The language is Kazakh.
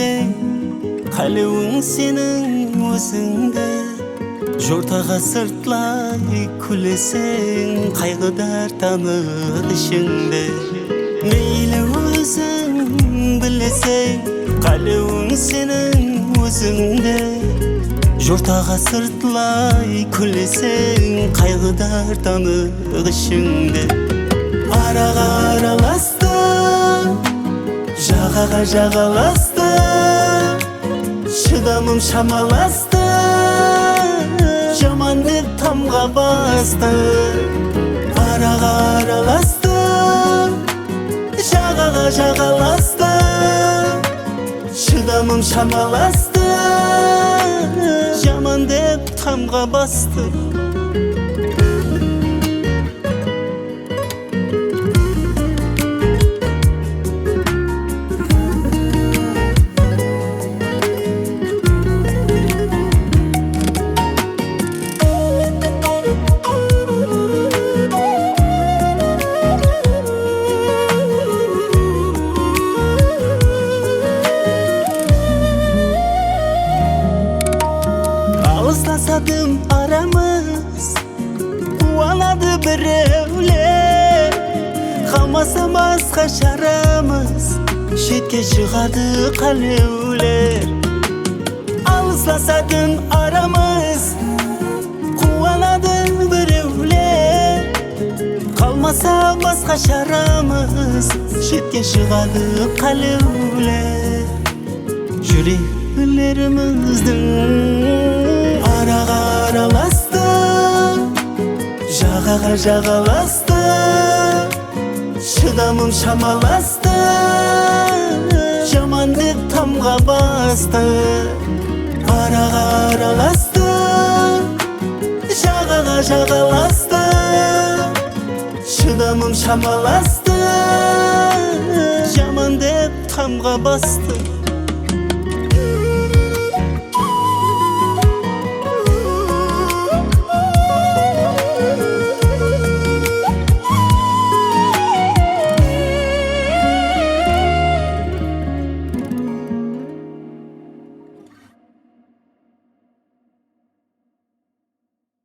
билесең, қалеуің сенің өзіңде. Жортаға сыртлай күлесең, қайғыдар таныр ішіңде. Мейлі өзің білесең, қалеуің сенің өзіңде. Жортаға сыртлай күлесең, қайғыдар таныр ішіңде. Араға араласты, жағаға жағаласты, шыдамым шамаласты, жаман деп тамға басты. Араға араласты, жағаға жағаласты, шыдамым шамаласты, жаман деп тамға басты. Alыстасадым арамыз, қуанады біреулер. Қалмаса басқа шарамыз, шетке шығады қалеулер. Алыстасадым арамыз, қуанады біреулер. Қалмаса басқа шарамыз, шетке шығады қалеулер. Жүректеріміздің араға араласты, жағаға жағаласты, шыдамым шамаласты, жаман деп тамға басты. Араға араласты, жағаға жағаласты, шыдамым шамаласты, жаман деп тамға басты.